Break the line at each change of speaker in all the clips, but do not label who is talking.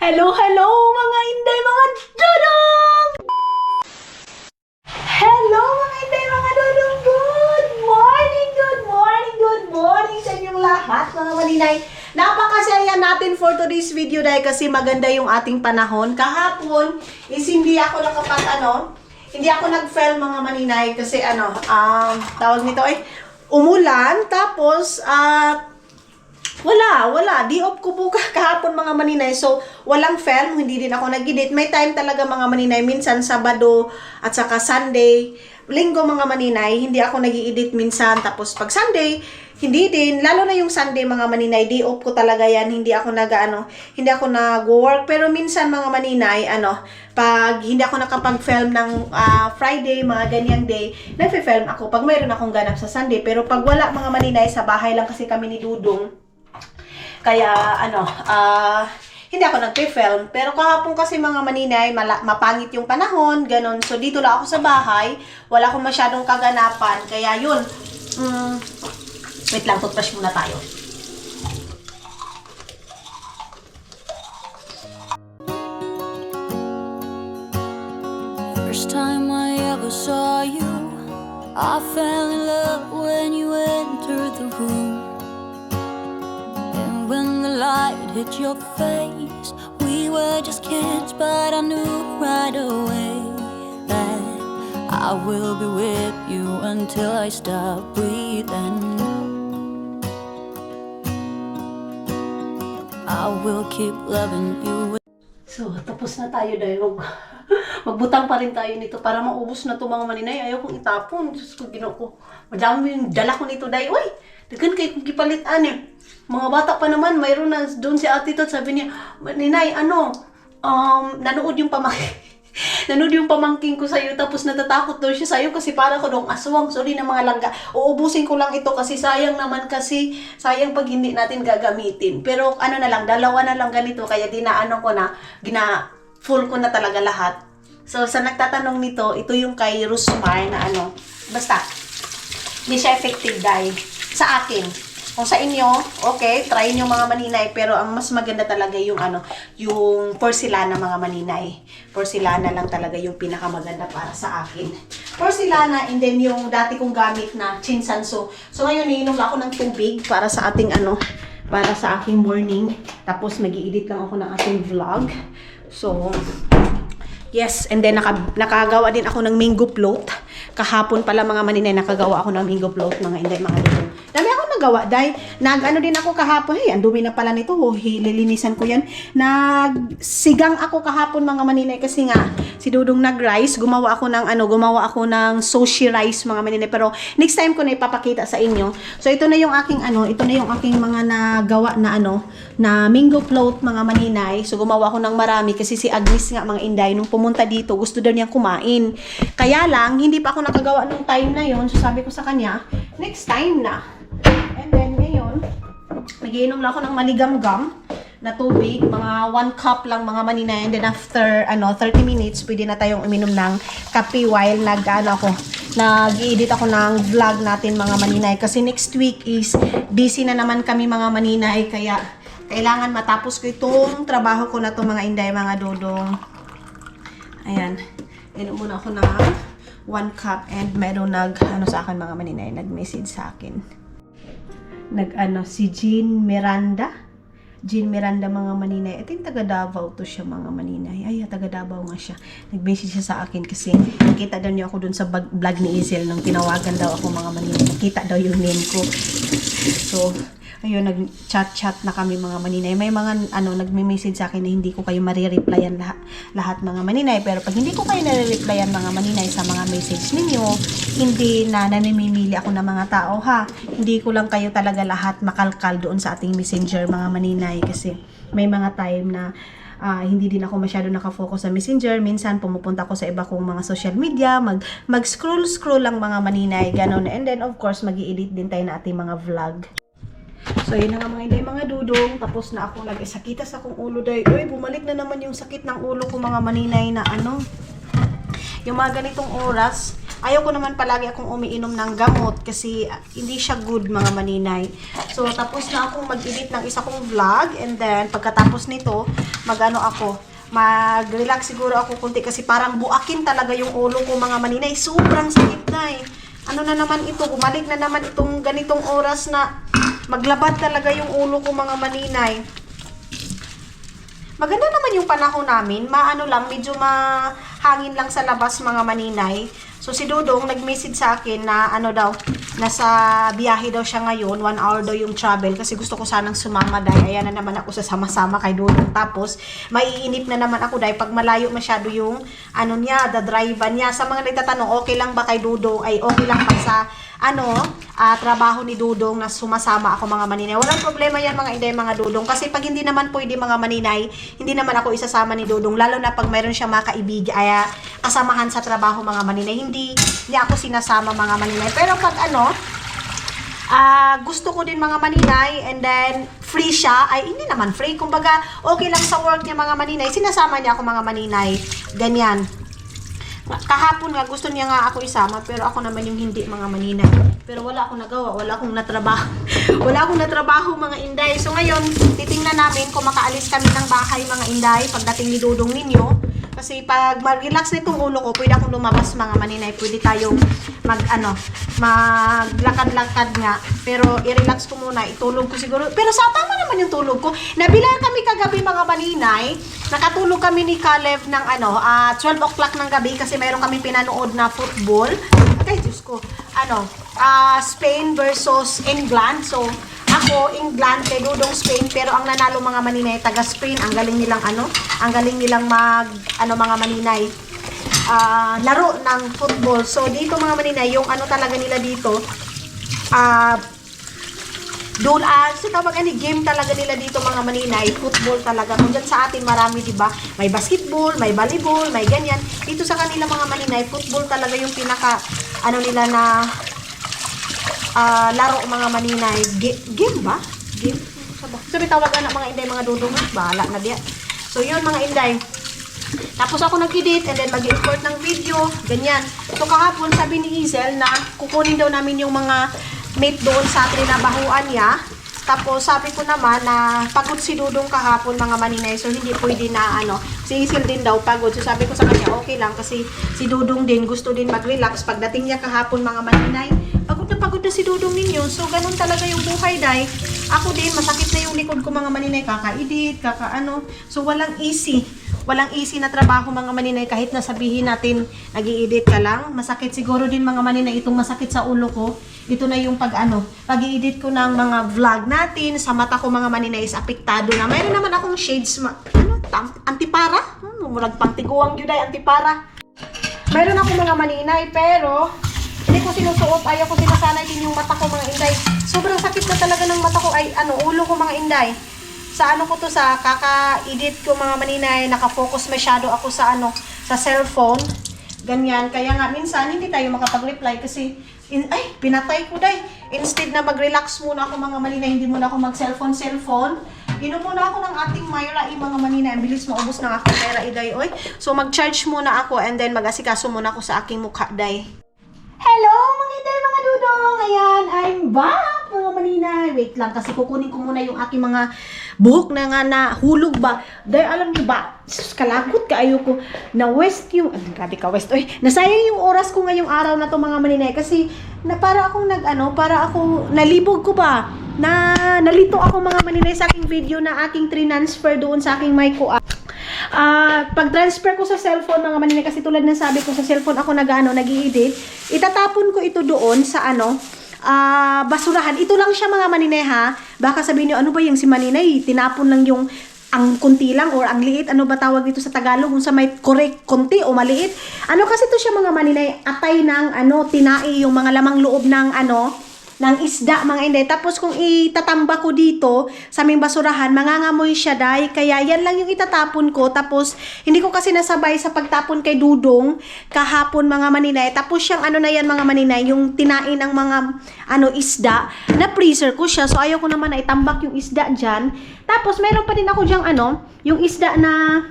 Hello, hello mga Inday, mga dudong! Hello mga Inday, mga dudong! Good morning, good morning, good morning sa inyong lahat mga maninay. Napakasaya natin for today's video dahil kasi maganda yung ating panahon. Kahapon is hindi ako hindi ako nag-fail mga maninay kasi tawag nito ay umulan tapos wala. Di off ko po kahapon mga maninay. So, walang film. Hindi din ako nag-edit. May time talaga mga maninay. Minsan, Sabado at saka Sunday. Linggo mga maninay. Hindi ako nag-edit minsan. Tapos, pag Sunday, hindi din. Lalo na yung Sunday mga maninay. Di off ko talaga yan. Hindi ako nag-work. Pero minsan mga maninay, pag hindi ako nakapag-film ng Friday, mga ganyang day, nag-film ako. Pag mayroon akong ganap sa Sunday. Pero pag wala mga maninay, sa bahay lang kasi kami ni Dudong. Kaya, hindi ako nagpe-film. Pero kahapon kasi mga maninay, mapangit yung panahon, ganun. So, dito lang ako sa bahay. Wala akong masyadong kaganapan. Kaya, yun. Wait lang, toothbrush muna tayo.
First time I ever saw you, I fell in love when you entered the room. When the light hit your face, we were just kids, but I knew right away that I will be with you until I stop breathing. I will keep loving you.
So, tapos na tayo dahil magbutang pa rin tayo nito para maubos na ito mga maninay. Ayaw kong itapon. Diyos ko, Ginoo ko. Madami yung dala ko nito dahil, uy, dagan kayo kong kipalitan eh. Mga bata pa naman, mayroon na doon si ate Tot, sabi niya, Ninay, nanood yung pamangking ko sa'yo, tapos natatakot daw siya sa'yo kasi para ko dong aswang, sorry na mga langga. Uubusin ko lang ito kasi sayang pag hindi natin gagamitin. Pero dalawa na lang ganito, kaya full ko na talaga lahat. So, sa nagtatanong nito, ito yung kay Rusmar na basta, hindi siya effective dahil sa akin. Kung sa inyo, okay, try nyo mga maninay, pero ang mas maganda talaga yung yung porcelana mga maninay. Porcelana lang talaga yung pinakamaganda para sa akin. Porcelana, and then yung dati kong gamit na chinsanso. So ngayon, iinom ako ng tubig para sa ating para sa aking morning. Tapos mag-i-edit lang ako ng ating vlog. So, yes, and then nakagawa din ako ng mango float. Kahapon pala mga maninay, nakagawa ako ng mango float mga inday, mga dito. Dami ako nagawa dahil din ako kahapon. Hey, ang dumi na pala nito. Lilinisan ko yan. Nagsigang ako kahapon mga maninay kasi nga si Dudong nag-rice. Gumawa ako ng sushi rice mga maninay. Pero next time ko na ipapakita sa inyo. So ito na yung aking mga nagawa na na mango float mga maninay. So gumawa ako ng marami kasi si Agnes nga mga inday nung pumunta dito, gusto daw niyang kumain. Kaya lang hindi pa ako nakagawa nung time na yon. So sabi ko sa kanya, next time na. And then ngayon, nagiinom lang ako ng maligamgam na tubig, mga 1 cup lang mga maninay. And then after 30 minutes, pwede na tayong uminom ng kape while nag-i-edit ako ng vlog natin mga maninay. Kasi next week is busy na naman kami mga maninay, kaya kailangan matapos ko itong trabaho ko na to mga inday, mga dodong. Ayan, inom muna ako ng 1 cup and meron sa akin mga maninay, nag-message sa akin. Si Jean Miranda mga maninay. I think taga Davao to siya mga maninay. Ay, taga Davao nga siya. Nag-message siya sa akin kasi nakita daw niya ako dun sa vlog ni Izel nung tinawagan daw ako mga maninay. Nakita daw yung name ko. So, ayun, nag-chat na kami mga maninay. May mga nagme-message sa akin na hindi ko kayo marireplyan lahat mga maninay. Pero pag hindi ko kayo nare-replyan mga maninay sa mga message ninyo, hindi na namimili ako ng mga tao ha. Hindi ko lang kayo talaga lahat makalkal doon sa ating messenger mga maninay. Kasi may mga time na hindi din ako masyado nakafocus sa messenger. Minsan pumupunta ako sa iba kong mga social media, mag-scroll lang mga maninay, ganun. And then of course, mag-i-edit din tayo na ating mga vlog. So, yun na nga mga inday, mga dudong. Tapos na ako nag-sakita sa akong ulo dahil, uy, bumalik na naman yung sakit ng ulo ko mga maninay na yung mga ganitong oras. Ayaw ko naman palagi akong umiinom ng gamot kasi hindi siya good mga maninay. So, tapos na akong mag-edit ng isa kong vlog and then pagkatapos nito, mag-relax siguro ako kunti kasi parang buakin talaga yung ulo ko mga maninay. Sobrang sakit na eh. Ano na naman ito, bumalik na naman itong ganitong oras na maglabad talaga yung ulo ko mga maninay. Maganda naman yung panahon namin, medyo mahangin lang sa labas mga maninay. So si Dudong nag-message sa akin na nasa biyahe daw siya ngayon, 1 hour daw yung travel kasi gusto ko sanang sumama dahil ayan na naman ako sa sama-sama kay Dudong. Tapos maiinip na naman ako dahil pag malayo masyado yung drive niya. Sa mga nagtatanong, okay lang ba kay Dudong? Ay okay lang ba sa trabaho ni Dudong na sumasama ako mga maninay? Walang problema yan mga inday, mga Dudong. Kasi pag hindi naman pwede mga maninay, hindi naman ako isasama ni Dudong. Lalo na pag mayroon siyang mga kaibigan, kasamahan sa trabaho mga maninay. Hindi ako sinasama mga maninay. Pero pag gusto ko din mga maninay and then free siya, ay hindi naman free. Kumbaga, okay lang sa work niya mga maninay. Sinasama niya ako mga maninay. Ganyan. Kahapon nga, gusto niya nga ako isama, pero ako naman yung hindi mga maninay. Pero wala akong nagawa, wala akong natrabaho. Wala akong natrabaho mga inday. So ngayon, titingnan namin kung makaalis kami ng bahay mga inday pagdating ni Dudong ninyo. Kasi pag mag-relax na itong ulo ko, pwede akong lumabas mga maninay. Pwede tayong maglakad-lakad nga. Pero i-relax ko muna, itulog ko siguro. Pero sa tama naman yung tulog ko. Nabilang kami kagabi mga maninay. Nakatulog kami ni Caleb ng 12 o'clock ng gabi kasi mayroon kami pinanood na football. Ay, Diyos ko. Spain versus England. So, ako, England, kay Dudong Spain, pero ang nanalo mga maninay, taga Spain, ang galing nilang mga maninay, laro ng football. So, dito mga maninay, yung talaga nila dito, game talaga nila dito mga maninay, football talaga. Kung dyan sa atin marami, diba? May basketball, may volleyball, may ganyan. Dito sa kanila mga maninay, football talaga yung pinaka, nila na, laro mga maninay. Game ba? Game? Sabi tawagan na mga inday, mga Dudong. Bahala na diya. So yun mga inday. Tapos ako nag-edit and then mag-import ng video. Ganyan. So kahapon sabi ni Hazel na kukunin daw namin yung mga mate doon sa trinabahuan niya. Tapos sabi ko naman na pagod si Dudong kahapon mga maninay. So hindi pwede na si Hazel din daw pagod. So sabi ko sa kanya okay lang kasi si Dudong din gusto din mag-relax. Pagdating niya kahapon mga maninay, pagod na si Dudong ninyo. So, ganun talaga yung buhay, day. Ako din, masakit na yung likod ko, mga maninay. Kaka-edit, So, walang easy. Walang easy na trabaho, mga maninay. Kahit na sabihin natin, nag-i-edit ka lang. Masakit siguro din, mga maninay. Itong masakit sa ulo ko. Ito na yung pag-i-edit ko ng mga vlog natin. Sa mata ko, mga maninay, is apektado na. Mayroon naman akong shades, antipara. Murag pang tiguang yun, day, antipara. Mayroon ako mga maninay, pero hindi ko sinusuot, ayaw ko sinasanay din yung mata ko mga inday. Sobrang sakit na talaga ng mata ko, ulo ko mga inday. Sa sa kaka-edit ko mga maninay, nakafocus masyado ako sa sa cellphone. Ganyan, kaya nga minsan hindi tayo makapag-reply kasi pinatay ko day. Instead na mag-relax muna ako mga maninay, hindi muna ako mag-cellphone. Inom muna ako ng ating Myra, mga maninay. Ang bilis maubos ng aking pera, iday, oy. So mag-charge muna ako and then mag-asikaso muna ako sa aking mukha, day. Hello, mga inday, mga Dudong! Ayan, I'm back, mga maninay. Wait lang, kasi kukunin ko muna yung aking mga buhok na nga na hulog ba. Dahil alam niyo ba, kalakot ka, ayoko na west yung, grabe ka west, oy, nasayang yung oras ko ngayong araw na to mga maninay. Kasi, para akong nalibog ko ba, nalito ako mga maninay sa aking video na aking transfer doon sa aking mic ko. Pag-transfer ko sa cellphone mga maninay, kasi tulad ng sabi ko sa cellphone ako nag-i-edit, itatapon ko ito doon sa basurahan. Ito lang siya mga maninay ha. Baka sabihin niyo, ano ba yung si maninay? Tinapon lang yung ang kunti lang or ang liit. Ano ba tawag dito sa Tagalog? Kung sa may correct, kunti o maliit. Kasi ito siya mga maninay, atay ng tinai, yung mga lamang loob ng ng isda mga inday. Tapos kung itatamba ko dito sa aming basurahan, mangangamoy siya day. Kaya yan lang yung itatapon ko. Tapos hindi ko kasi nasabay sa pagtapon kay Dudong kahapon mga maninay. Tapos siyang na yan mga maninay, yung tinain ng mga isda na freezer ko siya. So ayaw ko naman na itambak yung isda dyan. Tapos meron pa din ako dyang yung isda na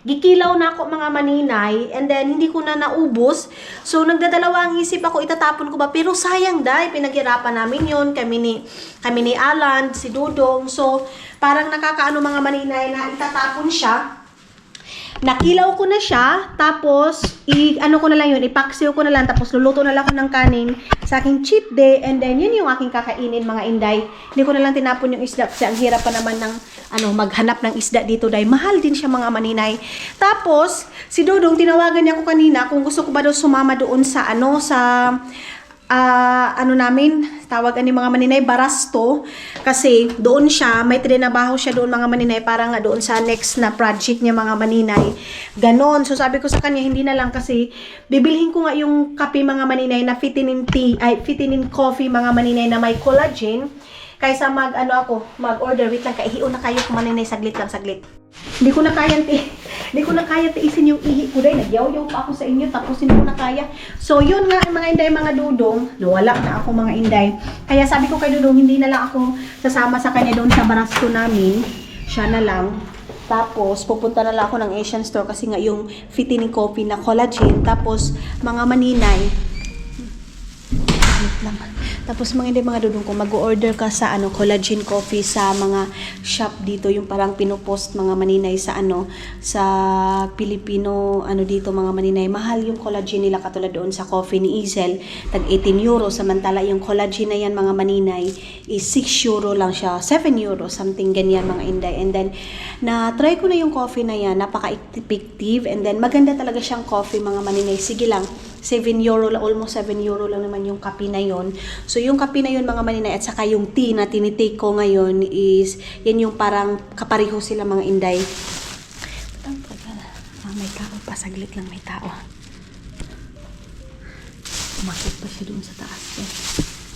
gikilaw na ako mga maninay, and then hindi ko na naubos. So nagdadalawang isip ako, itatapon ko ba, pero sayang dahil pinaghirapan namin yon, kami ni Alan, si Dudong. So parang nakakaano mga maninay na itatapon siya. Nakilaw ko na siya, tapos ano ko na lang yun, ipaksiw ko na lang, tapos luluto na lang ako ng kanin sa aking cheat day, and then yun yung aking kakainin mga inday. Hindi ko na lang tinapon yung isda kasi ang hirap pa naman ng maghanap ng isda dito dahil mahal din siya mga maninay. Tapos si Dudong, tinawagan niya ako kanina kung gusto ko ba daw sumama doon sa namin, tawagan ni mga maninay, Barasto, kasi doon siya, may trinabaho siya doon mga maninay, para nga doon sa next na project niya mga maninay, ganon. So sabi ko sa kanya, hindi na lang kasi bibilhin ko nga yung kape mga maninay na fitinin coffee mga maninay na may collagen, kaysa mag-order. Wait lang, kaihiyo na kayo maninay, saglit. Hindi ko na kaya tiisin yung ihi ko dahil nagyaw-yaw pa ako sa inyo, tapos hindi ko na kaya. So yun nga mga inday, mga Dudong, nawala na ako mga inday. Kaya sabi ko kay Dudong, hindi na lang ako sasama sa kanya doon sa Barasto namin, siya na lang. Tapos pupunta na lang ako ng Asian store kasi nga yung fitting coffee na collagen. Tapos mga maninay, tapos mga Dudong ko, mag-order ka sa collagen coffee sa mga shop dito, yung parang pinopost mga maninay sa sa Pilipino dito mga maninay. Mahal yung collagen nila, katulad doon sa coffee ni Izel, tag 18 euro, samantala yung collagen na yan mga maninay is 6 euro lang siya, 7 euro, something ganyan mga inday. And then na try ko na yung coffee na yan, napaka-effective, and then maganda talaga siyang coffee mga maninay. Sige lang, 7 euro, almost 7 euro lang naman yung kape na yon. So yung kape na yun mga maninay, at saka yung tea na tinitake ko ngayon is, yan yung parang kapareho sila mga inday. May tao pa, saglit lang, may tao. Umakit pa siya dun sa taas.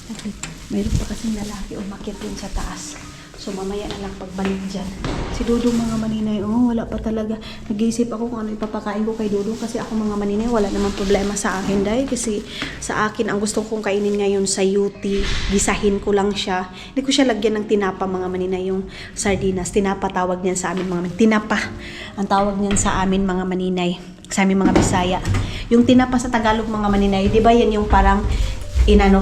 Saglit, mayroon pa kasing lalaki umakit dun sa taas. So mamaya na lang pagbalik dyan. Si Dudong mga maninay, wala pa talaga. Nag-iisip ako kung ano ipapakain ko kay Dudong, kasi ako mga maninay, wala namang problema sa akin dahil kasi sa akin ang gusto kong kainin ngayon sa UT, gisahin ko lang siya. Hindi ko siya lagyan ng tinapa mga maninay, yung sardinas. Tinapa tawag niyan sa amin mga maninay. Tinapa ang tawag niyan sa amin mga maninay, sa amin mga Bisaya. Yung tinapa sa Tagalog mga maninay, di ba yan yung parang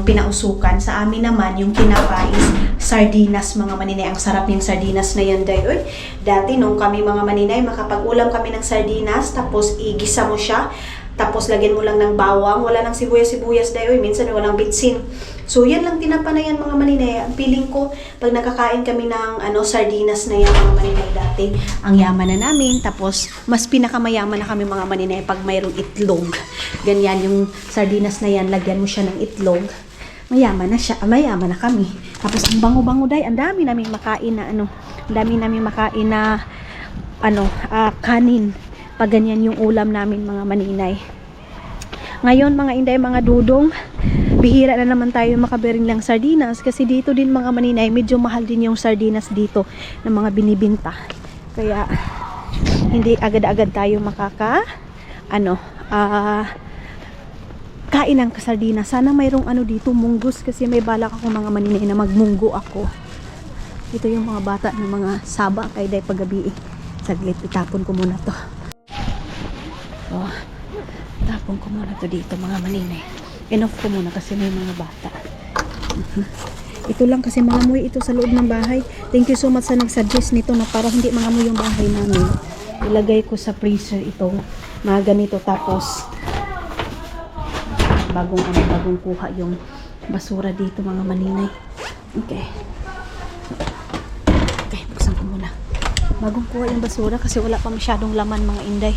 pinausukan. Sa amin naman, yung tinapa is sardinas mga maninay. Ang sarap yung sardinas na yan dahil. Dati nung kami mga maninay, makapag-ulam kami ng sardinas, tapos igisa mo siya, tapos lagyan mo lang ng bawang, wala nang sibuyas dahil. Minsan walang bitsin. So yan lang tinapa na yan mga maninay. Ang feeling ko, pag nakakain kami ng sardinas na yan mga maninay dati, ang yaman na namin. Tapos mas pinakamayaman na kami mga maninay pag mayroong itlog. Ganyan yung sardinas na yan, lagyan mo siya ng itlog, mayaman na siya, mayaman na kami. Tapos ang bango-bango dahil, ang dami naming makain na kanin pag ganyan yung ulam namin mga maninay. Ngayon mga inday, mga Dudong, bihira na naman tayo makabering lang sardinas, kasi dito din mga maninay, medyo mahal din yung sardinas dito ng mga binibinta. Kaya hindi agad-agad tayo kain ng sardinas. Sana mayroong dito, munggos, kasi may balak ako mga maninay na magmunggo ako. Ito yung mga bata ng mga saba kay day paggabi. Saglit, itapon ko muna to. Tapon ko muna to dito mga maninay. Enough ko muna kasi may mga bata. Ito lang kasi mangamoy ito sa loob ng bahay. Thank you so much sa nag-suggest nito na para hindi mangamoy yung bahay namin. Ilagay ko sa freezer itong mga ganito, tapos bagong kuha yung basura dito mga maninay. Okay, buksan ko muna. Bagong kuha yung basura kasi wala pa masyadong laman mga inday.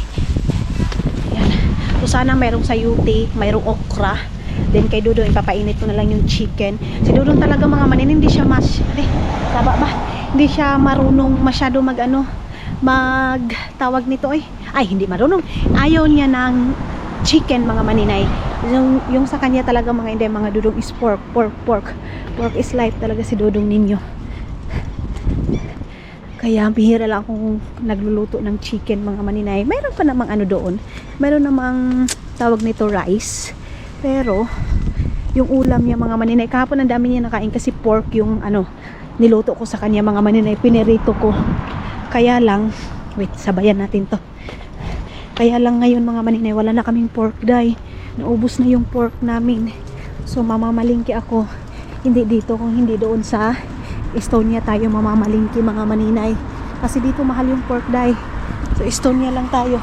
Ayan. So sana mayroong sayuti, mayroong okra. Then kay Dudong ipapainit ko na lang yung chicken. Si Dudong talaga mga maninay, hindi siya hindi siya marunong masyado tawag nito hindi marunong. Ayaw niya ng chicken mga maninay. Yung sa kanya talaga mga inday, mga Dudong is pork is life talaga si Dudong ninyo. Kaya bihira lang akong nagluluto ng chicken mga maninay. Mayroon pa namang doon, mayroon namang tawag nito rice, pero yung ulam niya mga maninay, kahapon ang dami niya nakain kasi pork yung niluto ko sa kanya mga maninay, pinirito ko. Kaya lang, wait, sabayan natin to. Kaya lang ngayon mga maninay, wala na kaming pork day. Naubos na yung pork namin. So mamamalingki ako. Hindi dito, kung hindi doon sa Estonia tayo mamamalingki mga maninay. Kasi dito mahal yung pork day. So Estonia lang tayo.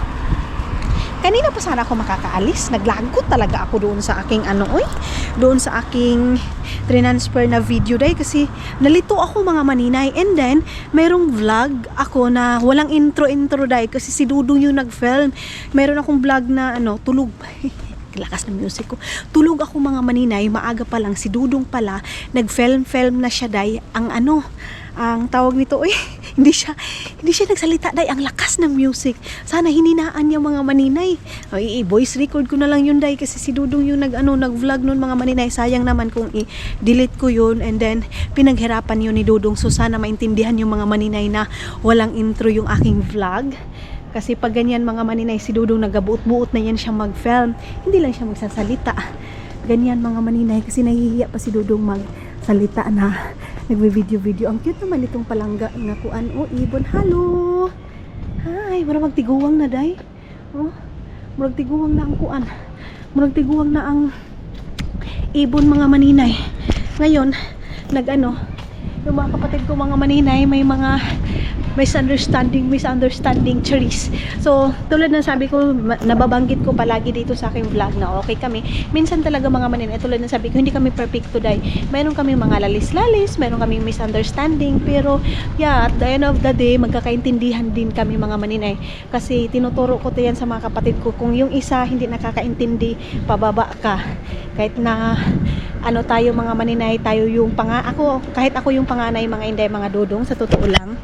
Kanina pa sana ako makakaalis. Naglagot talaga ako doon sa aking doon sa aking transfer na video day kasi nalito ako mga maninay. And then merong vlog ako na walang intro day kasi si Dudong yung nag-film. Meron akong vlog na tulog. Lakas ng music ko. Tulog ako mga maninay, maaga pa lang si Dudong pala nag-film na siya day. Ang tawag nito, hindi siya nagsalita day, ang lakas ng music. Sana hininaan niya mga maninay. Voice record ko na lang yun day kasi si Dudong yung nag-vlog nun mga maninay. Sayang naman kung i-delete ko yun and then pinaghirapan yun ni Dudong. So sana maintindihan yung mga maninay na walang intro yung aking vlog. Kasi pag ganyan mga maninay, si Dudong nagabuot-buot na yan siya mag-film. Hindi lang siya magsasalita. Ganyan mga maninay kasi nahihiya pa si Dudong magsalita na nagbe-video. Ang cute naman itong palangga nga kuan. Ibon. Hello. Hi, mura magtiguwang na day. Murag tiguwang na ang kuan. Murag tiguwang na ang ibon mga maninay. Ngayon, yung mga kapatid ko mga maninay, may mga misunderstanding cherries. So, tulad ng sabi ko, nababanggit ko palagi dito sa aking vlog na okay kami. Minsan talaga mga maninay, tulad ng sabi ko, hindi kami perfect today. Meron kami mga lalis-lalis, meron kami misunderstanding, pero yeah, at the end of the day, magkakaintindihan din kami mga maninay. Kasi tinuturo ko to yan sa mga kapatid ko. Kung yung isa hindi nakakaintindi, pababa ka. Kahit na tayo mga maninay, tayo yung kahit ako yung panganay mga inday, mga Dudong, sa totoo lang.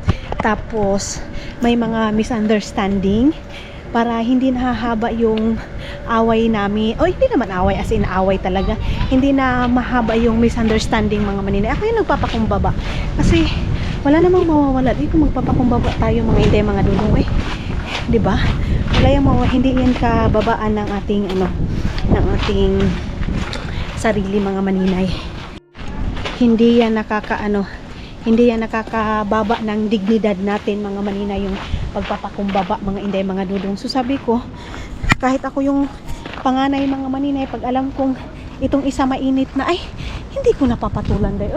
Tapos may mga misunderstanding para hindi nahahaba yung away namin. Hindi naman away as in away talaga. Hindi na mahaba yung misunderstanding mga maninay. Ako yung nagpapakumbaba. Kasi wala namang mawawala. Kung magpapakumbaba tayo mga inday, mga Dudong, 'di ba? Wala yung hindi yan kababaan ng ating ng ating sarili mga maninay. Hindi yan nakakababa ng dignidad natin mga maninay, yung pagpapakumbaba mga inday, mga Dudong. So sabi ko, kahit ako yung panganay mga maninay, pag alam kong itong isa mainit na, hindi ko napapatulan day.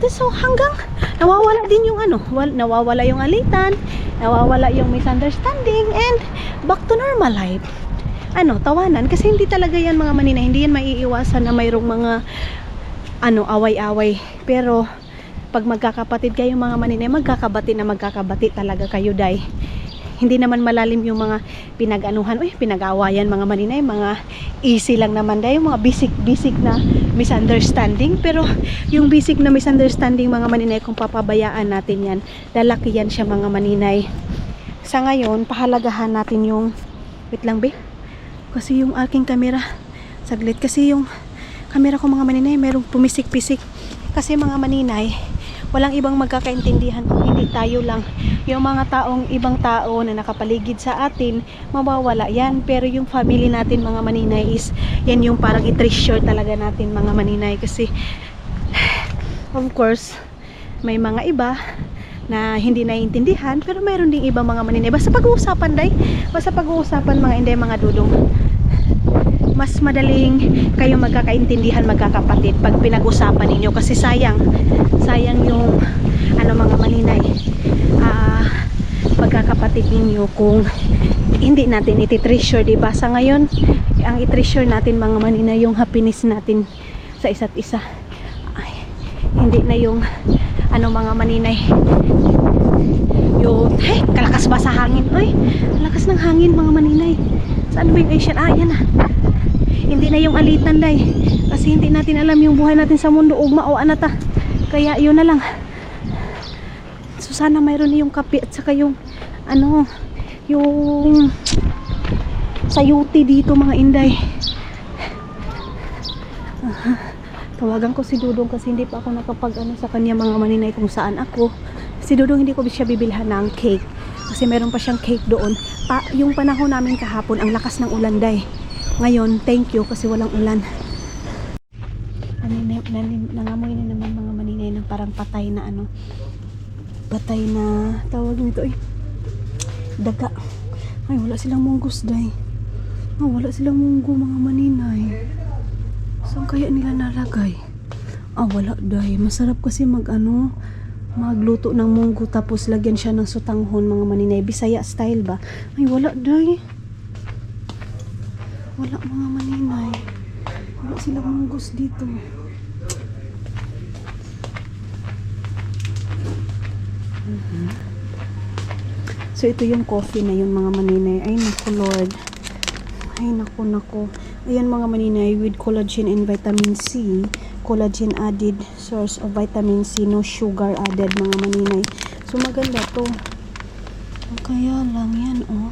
So hanggang nawawala din yung nawawala yung alitan, nawawala yung misunderstanding, and back to normal life. Tawanan. Kasi hindi talaga yan mga maninay, hindi yan maiiwasan na mayroong mga away-away. Pero pag magkakapatid kayo mga maninay, magkakabati talaga kayo day. Hindi naman malalim yung mga pinag-awayan mga maninay, mga easy lang naman day, yung mga basic na misunderstanding. Pero yung basic na misunderstanding mga maninay, kung papabayaan natin yan, lalaki yan siya mga maninay. Sa ngayon, pahalagahan natin yung wait lang kasi yung aking camera saglit, kasi yung camera ko mga maninay merong pumisik-pisik. Kasi mga maninay, walang ibang magkakaintindihan kung hindi tayo lang. Yung mga ibang tao na nakapaligid sa atin, mawawala yan. Pero yung family natin mga maninay is, yan yung parang i-treasure talaga natin mga maninay. Kasi of course, may mga iba na hindi naiintindihan, pero mayroon ding ibang mga maninay. Basta pag-uusapan mga inday, mga Dudong, mas madaling kayo magkakaintindihan magkakapatid pag pinag-usapan ninyo. Kasi sayang yung mga maninay, magkakapatid ninyo kung hindi natin iti-treasure, diba? Sa ngayon, ang i-treasure natin mga maninay yung happiness natin sa isa't isa. Hindi na yung mga maninay, yung kalakas ba sa hangin? Kalakas ng hangin mga maninay. Saan ba yung Asian? Yan na. Hindi na yung alitan day, kasi hindi natin alam yung buhay natin sa mundo, ugma o anata. Kaya yun na lang. So sana mayroon na yung kape at saka yung yung sayuti dito mga inday. Tawagan ko si Dudong kasi hindi pa ako nakapag sa kanya mga maninay kung saan ako. Si Dudong hindi ko siya bibilhan ng cake kasi meron pa siyang cake doon. Yung panahon namin kahapon, ang lakas ng ulan day. Ngayon, thank you kasi walang ulan. Nangamoy na naman mga maninay ng parang patay na patay na tawag nito daga. Ay, wala silang munggos, day. Oh, wala silang munggo, mga maninay. Saan kaya nila nalagay? Wala, day. Masarap kasi magluto ng munggo tapos lagyan siya ng sutanghon, mga maninay. Bisaya style ba? Ay, wala, day. Wala, mga maninay. Wala silang munggos dito. So, ito yung coffee na yun, mga maninay. Ay, naku, Lord. Ay, naku. Ayan, mga maninay, with collagen and vitamin C. Collagen added source of vitamin C, no sugar added, mga maninay. So, maganda to. Kaya lang yan, oh.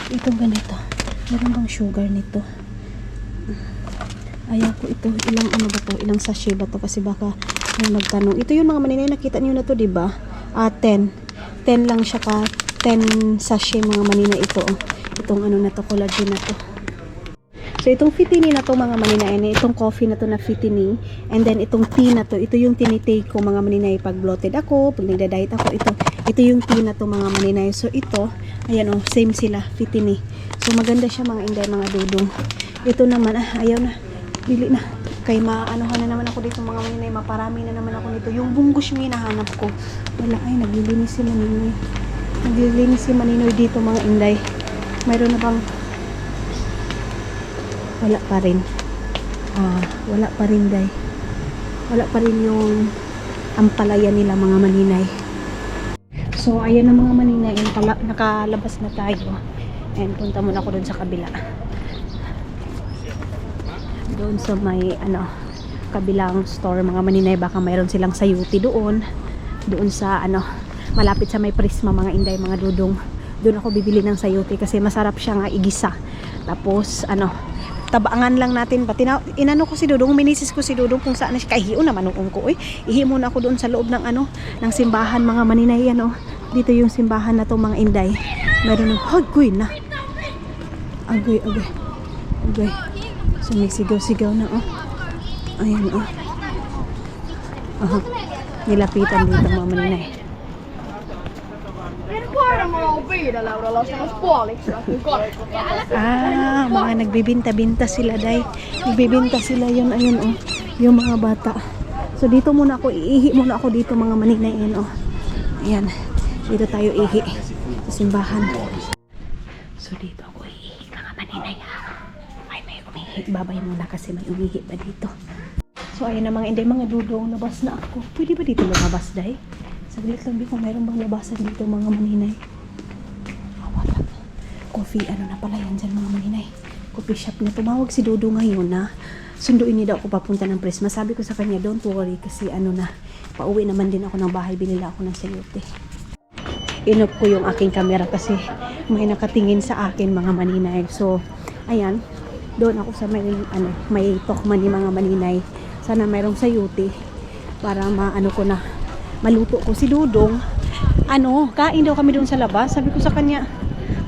Itong ganito. Meron bang sugar nito? Ayaw ko ito. Ilang ano ba to? Ilang sachet ba to? Kasi baka may magtanong. Ito yung mga maninay, nakita niyo na to, diba? 10. 10 lang siya ka. 10 sachet, mga maninay, ito, oh. Itong ano na to, collagen na to. So, itong fitini na to, mga maninay, itong coffee na to na fitini, and then itong tea na to, ito yung tinitake ko, mga maninay, pag bloated ako, pag nagda-diet ako, ito yung tea na to, mga maninay. So, ito, ayan, oh, same sila, fitini. So, maganda siya, mga inday, mga dudong. Ito naman, ayaw na, bili na. Kay maanohan na naman ako dito, mga maninay, maparami na naman ako nito. Yung bunggos yung hinahanap ko. Wala, ay, naglilinis si Maninoy. Naglilinis si Maninoy dito, mga inday. Mayroon na bang wala pa rin. Wala pa rin, day. Wala pa rin yung ampalaya nila, mga maninay. So, ayan na, mga maninay. Nakalabas na tayo. And punta muna ako doon sa kabila. Doon sa may kabilang store, mga maninay. Baka mayroon silang sayuti doon. Doon sa malapit sa may Prisma, mga inday, mga dudong. Doon ako bibili ng sayuti kasi masarap siya nga igisa. Tapos tabangan lang natin. Inano ko si Dudong, minisis ko si Dudong kung saan na siya. Kahiyo naman nung ko. Ihi muna ako doon sa loob ng ng simbahan, mga maninay. Dito yung simbahan na to, mga inday. Meron ng agoy na. Agoy. So may sigaw na, oh. Ayan, oh. Nilapitan dito, mga maninay. Mga nagbibinta-binta sila, day. Nagbibinta sila yun, ayun, oh. Yung mga bata. So dito muna ako, iihi muna ako dito, mga maninay, ayun, oh. Ayan, dito tayo ihi sa simbahan. So dito ako iihi, mga maninay. Ay, may umihi. Babay muna kasi may umihi pa dito. So ayun na, mga inday, mga dudong, labas na ako. Pwede ba dito lumabas, day? Saglit lang, kung mayroon bang labasan dito, mga maninay. Wala. Coffee, na pala yan dyan, mga maninay. Coffee shop na. Tumawag si Dodo ngayon na sunduin niya daw ako papunta ng Prisma. Sabi ko sa kanya, don't worry, kasi pauwi naman din ako ng bahay. Binila ako ng sayote. Inop ko yung aking camera kasi may nakatingin sa akin, mga maninay. So, ayan. Doon ako sa may tokman ni mga maninay. Sana mayroong sayote para maluto ko. Si Dudong, kain daw kami doon sa labas. Sabi ko sa kanya,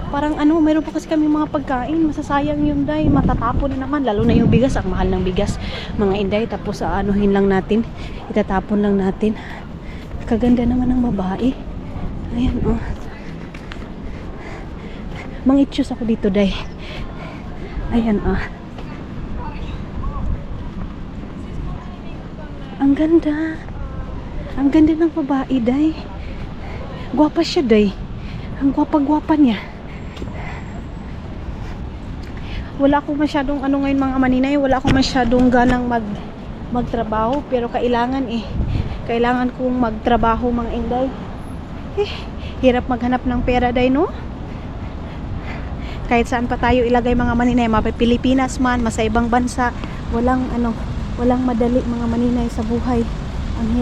parang mayroon pa kasi kami mga pagkain, masasayang yun, day. Matatapon na naman, lalo na yung bigas, ang mahal ng bigas, mga inday. Tapos lang natin, itatapon lang natin. Kaganda naman ng babae. Ayan, oh. Mangitsyos ako dito, day. Ayan, oh. Ang ganda. Ang ganda ng babae, day. Gwapa siya, day. Ang gwapa-gwapa niya. Wala akong masyadong ngayon, mga maninay. Wala akong masyadong ganang magtrabaho. Pero kailangan kailangan kong magtrabaho, mga inday. Hirap maghanap ng pera, day, no? Kahit saan pa tayo ilagay, mga maninay. Pilipinas man, masa ibang bansa. Walang madali, mga maninay, sa buhay. Ang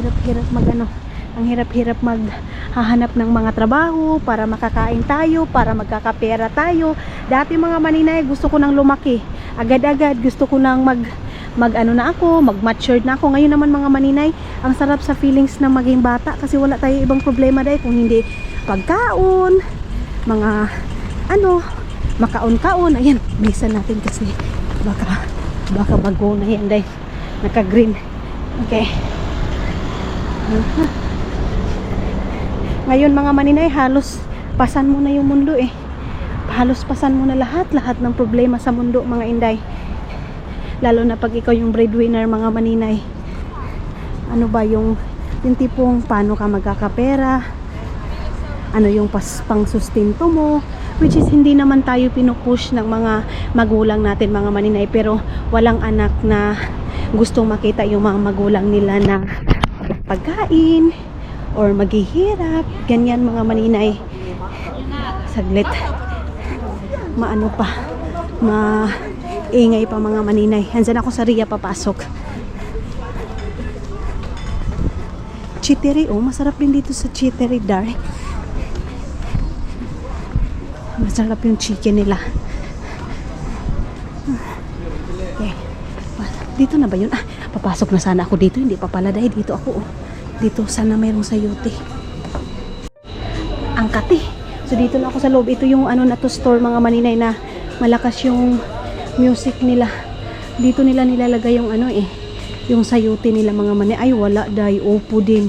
hirap-hirap maghahanap ng mga trabaho para makakain tayo, para magkakapera tayo. Dati, mga maninay, gusto ko nang lumaki. Agad-agad gusto ko nang mag-matured na ako. Ngayon naman, mga maninay, ang sarap sa feelings ng maging bata kasi wala tayo ibang problema, day, kung hindi pagkaon, mga makaon-kaon. Ayan, bilisan natin kasi baka bago na yan, day. Naka-green. Okay. Ngayon, mga maninay, halos pasan mo na yung mundo, halos pasan mo na lahat ng problema sa mundo, mga inday. Lalo na pag ikaw yung breadwinner, mga maninay. Ano ba yung tipong paano ka magkakapera, ano yung pang sustento mo, which is hindi naman tayo pinupush ng mga magulang natin, mga maninay, pero walang anak na gustong makita yung mga magulang nila na pagkain or maghihirap, ganyan, mga maninay. Saglit, maano pa, maingay pa, mga maninay. Handiyan ako sa Ria papasok. Chittery, oh, masarap din dito sa Chittery, Dar. Masarap yung chicken nila. Okay. Dito na ba yun? Papasok na sana ako dito. Hindi pa pala, dahil dito ako, oh. Dito sana mayroong sayote. Angkati. So dito na ako sa loob. Ito yung ano na to, store, mga maninay, na malakas yung music nila. Dito nila nilalagay yung ano yung sayote nila, mga maninay. Ay wala, dahil Oppo din.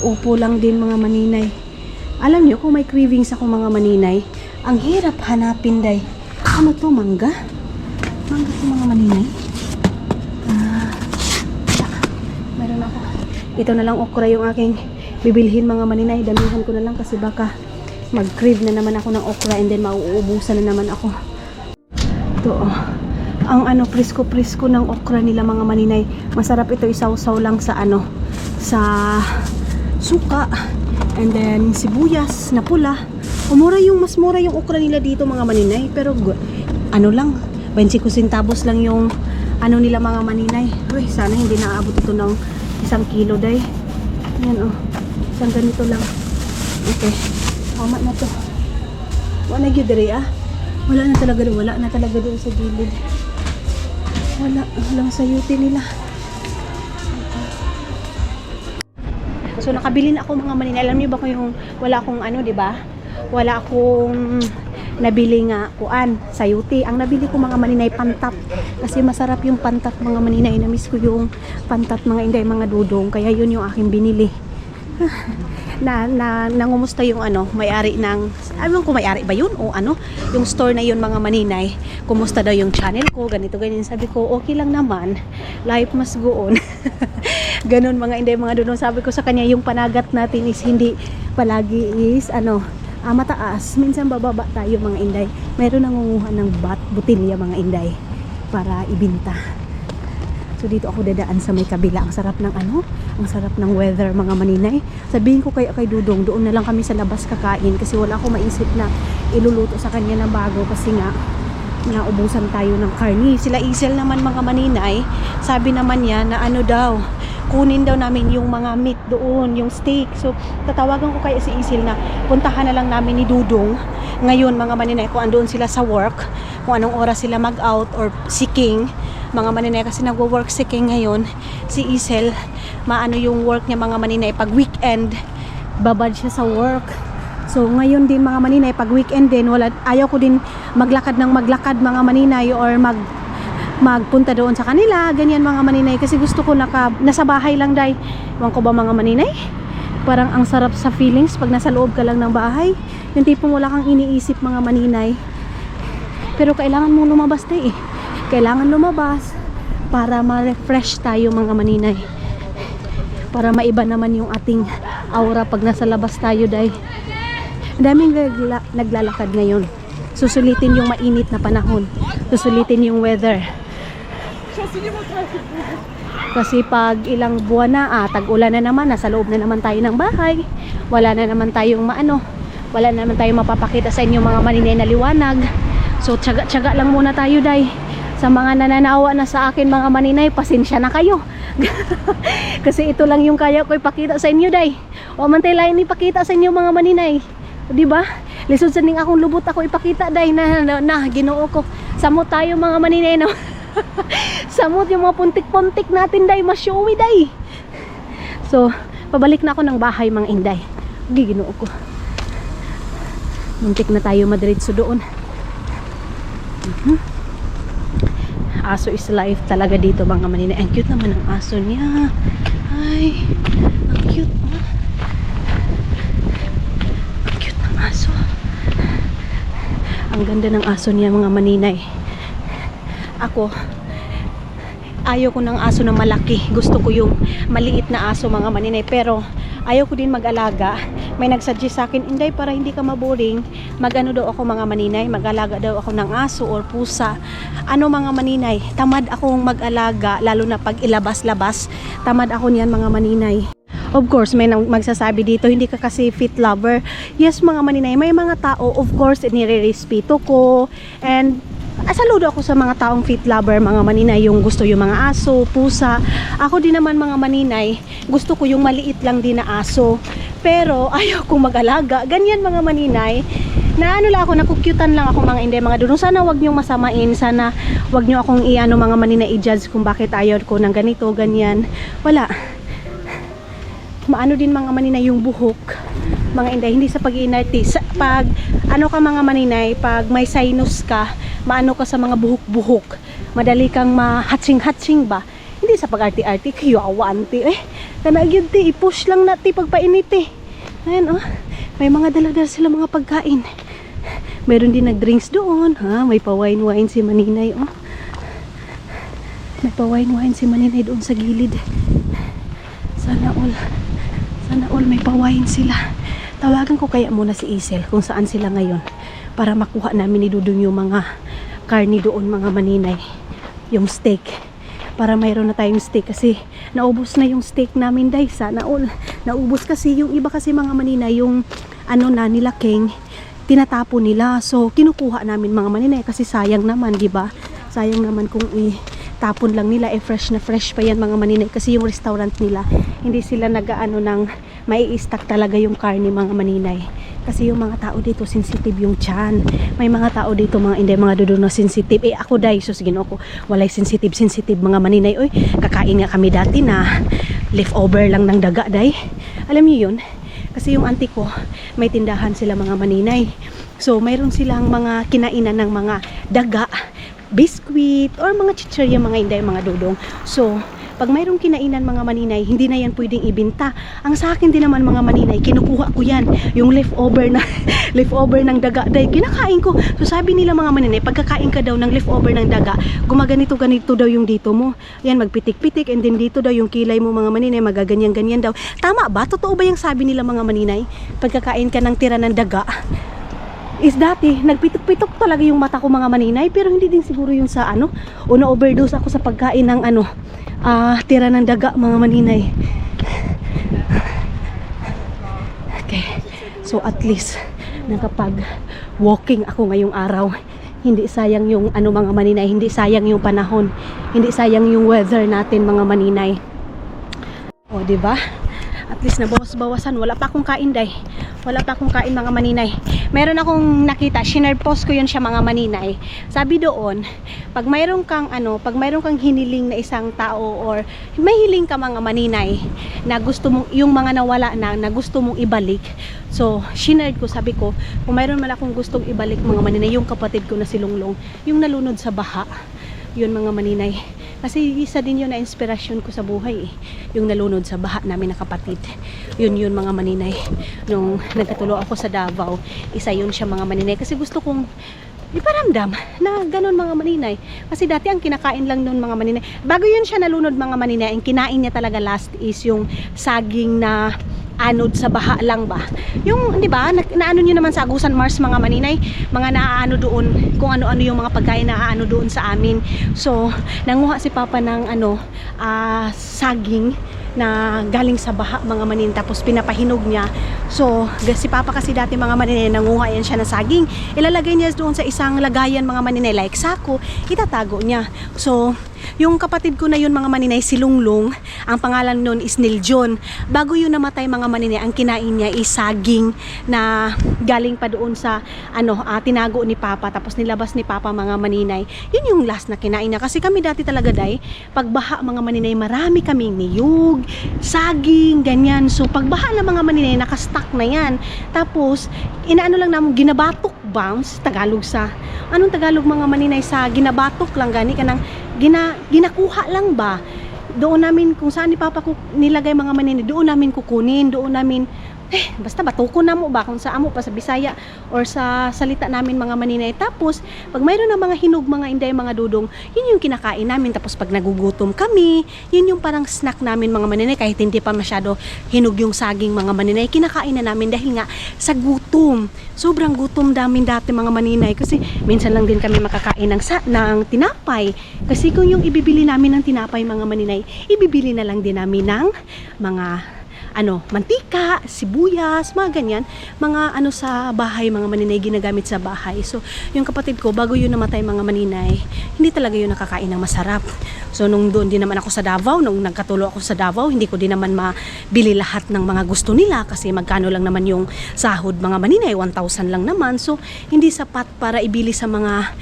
Oppo lang din, mga maninay. Alam nyo, kung may cravings ako, mga maninay, ang hirap hanapin, dahil ano to, mangga? Mangga to, mga maninay. Meron ako. Ito na lang okra yung aking bibilhin, mga maninay. Damihan ko na lang kasi baka mag-crave na naman ako ng okra and then mauubusan na naman ako. Ito, oh. Ang ano, presko-presko ng okra nila, mga maninay. Masarap ito, isaw-saw lang sa ano, sa suka and then sibuyas na pula. Mas mura yung okra nila dito, mga maninay, pero ano lang, 25 centavos lang yung ano nila, mga maninay. Uy, sana hindi naaabot ito ng 1 kilo, day. Ayan, oh, isang ganito lang. Okay, tama na to. Wala na gyudiri, wala na talaga doon sa gilid. Walang sayote nila. So nakabili na ako, mga maninay. Alam niyo ba kung yung wala akong ano, 'di ba? Wala akong nabili nga sayote. Ang nabili ko, mga maninay, pantat. Kasi masarap yung pantat, mga maninay. Na-miss ko yung pantat, mga inday, mga dudong. Kaya yun yung aking binili. Nangumusta yung ano, may-ari ng, alam ko may-ari ba yun o ano, yung store na yun, mga maninay. Kumusta daw yung channel ko, ganito ganyan. Sabi ko, okay lang naman, life must go on. Ganon, mga inday, mga dudong. Sabi ko sa kanya, yung panagat natin is hindi palagi is ano, mataas, minsan bababa tayo, mga inday. Mayroon nangunguha ng butilya, mga inday, para ibinta. So dito ako dadaan sa may kabila. Ang sarap ng ano, ang sarap ng weather, mga maninay. Sabihin ko kay Dudong, doon na lang kami sa labas kakain kasi wala akong maisip na iluluto sa kanya ng bago kasi nga naubusan tayo ng karni. Sila Isel naman, mga maninay, sabi naman niya na ano daw, kunin daw namin yung mga meat doon, yung steak. So tatawagan ko kay si Isel na puntahan na lang namin ni Dudong ngayon, mga maninay, kung andoon sila sa work, kung anong oras sila mag-out or si King, mga maninay, kasi nagwo-work si King ngayon. Si Isel, maano yung work niya, mga maninay, pag weekend babad siya sa work. So ngayon din, mga maninay, pag weekend din, ayaw ko din maglakad, mga maninay, or magpunta doon sa kanila, ganyan, mga maninay, kasi gusto ko nasa bahay lang, day. Ewan ko ba, mga maninay, parang ang sarap sa feelings pag nasa loob ka lang ng bahay, yung tipong wala kang iniisip, mga maninay. Pero kailangan mo lumabas, day. Kailangan lumabas para ma-refresh tayo, mga maninay, para maiba naman yung ating aura pag nasa labas tayo, day. Daming naglalakad ngayon. Susulitin yung mainit na panahon, susulitin yung weather. Kasi pag ilang buwan na, tag-ulan na naman, nasa loob na naman tayo ng bahay, wala na naman tayong wala na naman tayong mapapakita sa inyo, mga maninay, na liwanag. So tiyaga lang muna tayo, day. Sa mga nananawa na sa akin, mga maninay, pasensya na kayo. Kasi ito lang yung kaya ko ipakita sa inyo, day. O mantay lain ipakita sa inyo, mga maninay, di ba? Lisod sa ning akong lubot ako ipakita, day, na Ginoo ko. Samot tayo, mga maninay, no? Samot yung mga puntik-puntik natin, day, masyowi, day. So pabalik na ako ng bahay, mga inday. Ginoo ko, muntik na tayo madiretso doon. Aso is life talaga dito, mga maninay. Ang cute naman ng aso niya. Ay, ang cute. Ang cute ng aso. Ang ganda ng aso niya mga maninay. Ako, ayaw ko ng aso na malaki. Gusto ko yung maliit na aso mga maninay. Pero ayaw ko din mag-alaga. May nagsuggest sa akin, Inday, para hindi ka maboring, mag-ano daw ako mga maninay, mag-alaga daw ako ng aso or pusa. Ano mga maninay, tamad akong mag-alaga, lalo na pag ilabas-labas. Tamad ako niyan mga maninay. Of course, may magsasabi dito, hindi ka kasi fit lover. Yes mga maninay, may mga tao, of course, nire-respeto ko. And saludo ako sa mga taong fit lover, mga maninay, yung gusto yung mga aso, pusa. Ako din naman mga maninay, gusto ko yung maliit lang din na aso. Pero ayaw kong mag-alaga. Ganyan mga maninay. Na ano lang ako, nakukyutan lang ako mga Inday, mga dudong. Sana wag niyong masamain. Sana wag niyo akong i-ano mga maninay, i-judge kung bakit ayaw ko ng ganito, ganyan. Wala. Maano din mga maninay yung buhok. Mga Inday, hindi sa pag-iinarte. Pag ano ka mga maninay, pag may sinus ka, maano ka sa mga buhok-buhok. Madali kang ma-hatching-hatching ba? Hindi sa pag-arti-arti, kayo awanti eh. Kanagyan ti, i-push lang natin pagpainit eh. Ayan oh, may mga dala-dala sila mga pagkain. Meron din nag-drinks doon. Ha? May pa-wine-wine si maninay oh. May pa-wine-wine si maninay doon sa gilid. Sana all may pa-wine sila. Tawagan ko kaya muna si Isel kung saan sila ngayon. Para makuha namin ni Dudong yung mga karni doon mga maninay. Yung steak. Para mayroon na tayong steak kasi naubos na yung steak namin dahil sana all naubos kasi yung iba kasi mga maninay yung ano na nila king tinatapon nila, so kinukuha namin mga maninay kasi sayang naman, di ba? Sayang naman kung tapon lang nila, fresh na fresh pa yan mga maninay kasi yung restaurant nila hindi sila nag-aano ng may i-stock talaga yung karne mga maninay kasi yung mga tao dito sensitive yung tiyan. May mga tao dito mga Inday, mga dudo na sensitive. Ako dahil sus Ginoo ko, walay sensitive mga maninay. Oy, kakain nga kami dati na leftover lang ng daga day. Alam niyo yun? Kasi yung auntie ko, may tindahan sila mga maninay. So mayroon silang mga kinainan ng mga daga, biskuit or mga chichirya mga Inday, mga dudong. So pag mayroong kinainan mga maninay, hindi na yan pwedeng ibenta. Ang sa akin din naman mga maninay, kinukuha ko yan. Yung leftover ng daga. Dahil kinakain ko. So sabi nila mga maninay, pagkakain ka daw ng leftover ng daga, gumaganito-ganito daw yung dito mo. Yan, magpitik-pitik. And then dito daw yung kilay mo mga maninay, magaganyan-ganyan daw. Tama ba? Totoo ba yung sabi nila mga maninay? Pagkakain ka ng tira ng daga, is dati, nagpitok-pitok talaga yung mata ko mga maninay, pero hindi din siguro yung sa ano, o na-overdose ako sa pagkain ng ano, tira ng daga mga maninay. Okay, so at least nakapag walking ako ngayong araw. Hindi sayang yung ano mga maninay, hindi sayang yung panahon, hindi sayang yung weather natin mga maninay. O di ba? At least nabawas-bawasan. Wala pa akong kain day. Wala pa akong kain mga maninay. Meron akong nakita, share post ko yun siya mga maninay. Sabi doon, pag mayroon kang hiniling na isang tao or may hiling ka mga maninay na gusto mong, yung mga nawala na gusto mong ibalik. So, share ko, sabi ko, kung mayroon man akong gustong ibalik mga maninay, yung kapatid ko na si Lunglong, yung nalunod sa baha. Yun mga maninay. Kasi isa din yun na inspirasyon ko sa buhay eh. Yung nalunod sa baha namin na kapatid. Yun mga maninay. Nung nagkatulo ako sa Davao, isa yun siya mga maninay. Kasi gusto kong iparamdam na ganun mga maninay. Kasi dati ang kinakain lang nun mga maninay. Bago yun siya nalunod mga maninay, ang kinain niya talaga last is yung saging na anod sa baha lang ba. Yung, di ba, naano nyo naman sa Agusan Mars mga maninay, mga naaano doon, kung ano-ano yung mga pagkain na aano doon sa amin. So, nanguha si Papa ng saging na galing sa baha mga maninay, tapos pinapahinog niya. So, si Papa kasi dati mga maninay, nanguha yan siya ng saging. Ilalagay niya doon sa isang lagayan mga maninay, like sako, itatago niya. So, yung kapatid ko na yun mga maninay, si Lunglong, ang pangalan nun is Niljon. Bago yun namatay mga maninay, ang kinain niya is saging na galing pa doon sa tinago ni Papa, tapos nilabas ni Papa mga maninay. Yun yung last na kinain niya. Kasi kami dati talaga day, pagbaha mga maninay, marami kaming niyog, saging, ganyan. So pagbaha na mga maninay, nakastack na yan. Tapos inaano lang namin, ginabatok bounce, Tagalog sa anong Tagalog mga maninay, sa ginabatok lang gani kanang ginakuha lang ba doon namin, kung saan ni Papa ko nilagay mga maninay, doon namin kukunin, doon namin basta batuko na mo ba kung sa amo pa sa Bisaya or sa salita namin mga maninay. Tapos pag mayroon na mga hinog mga inday mga dudong, yun yung kinakain namin. Tapos pag nagugutom kami, yun yung parang snack namin mga maninay. Kahit hindi pa masyado hinog yung saging mga maninay, kinakain na namin dahil nga sa gutom. Sobrang gutom namin dati mga maninay kasi minsan lang din kami makakain ng tinapay. Kasi kung yung ibibili namin ng tinapay mga maninay, ibibili na lang din namin ng mga mantika, sibuyas, mga ganyan, mga sa bahay, mga maninay ginagamit sa bahay. So, yung kapatid ko, bago yun namatay mga maninay, hindi talaga yun nakakain ng masarap. So, nung doon din naman ako sa Davao, nung nagkatulo ako sa Davao, hindi ko din naman mabili lahat ng mga gusto nila kasi magkano lang naman yung sahod mga maninay, 1,000 lang naman. So, hindi sapat para ibili sa mga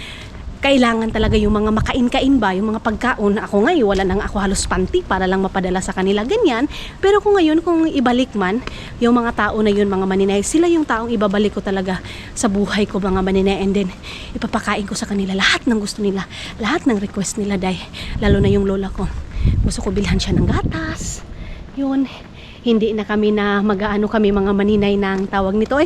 kailangan talaga yung mga makain-kain ba, yung mga pagkaon. Ako ngayon, wala nang ako halos panty para lang mapadala sa kanila, ganyan. Pero kung ngayon, kung ibalik man, yung mga tao na yun, mga maninay, sila yung taong ibabalik ko talaga sa buhay ko, mga maninay. And then, ipapakain ko sa kanila lahat ng gusto nila, lahat ng request nila, day. Lalo na yung lola ko. Gusto ko bilhan siya ng gatas. Yun, hindi na kami na mag-aano kami mga maninay ng tawag nito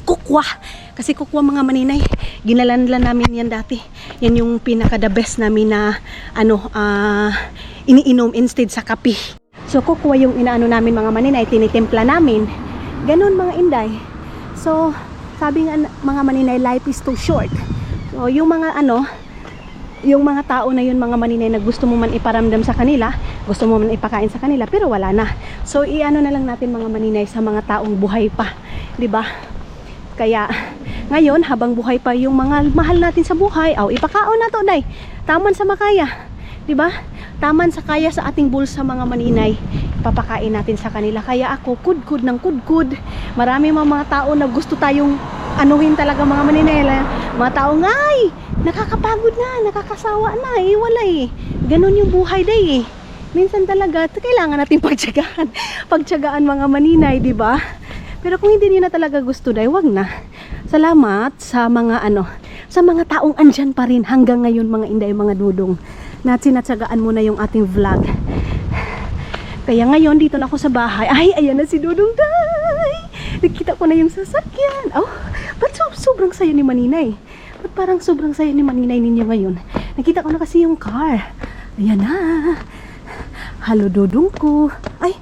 kukwa. Kasi kukwa mga maninay, ginalanlan namin yan dati. Yan yung pinaka the best namin na iniinom instead sa kape. So kukwa yung inaano namin mga maninay, tinitimpla namin. Ganon mga inday. So sabi nga mga maninay, life is too short. So yung mga yung mga tao na yun mga maninay na gusto mo man iparamdam sa kanila, gusto mo man ipakain sa kanila, pero wala na. So iano na lang natin mga maninay sa mga taong buhay pa, 'di ba? Kaya ngayon habang buhay pa yung mga mahal natin sa buhay, ipakaon na to day. Taman sa makaya, 'di ba? Taman sa kaya sa ating bulsa mga maninay, papakain natin sa kanila. Kaya ako kudkud ng kudkud. Marami mga tao na gusto tayong anuhin talaga mga maninay. Mga tao ngay, nakakapagod na, nakakasawa na, wala Ganon yung buhay day Minsan talaga kailangan natin pagtiyagaan mga maninay, 'di ba? Pero kung hindi niyo na talaga gusto day, wag na. Salamat sa mga sa mga taong andyan pa rin hanggang ngayon mga inday, mga dudong, na sinatsagaan mo na yung ating vlog. Kaya ngayon dito na ako sa bahay. Ay, ayan na si Dudong day. Nakita ko na yung sasakyan. Ba't sobrang saya ni Maninay? Ba't parang sobrang saya ni Maninay ninyo ngayon? Nakita ko na kasi yung car. Ayan na. Halo Dudong ko. Ay,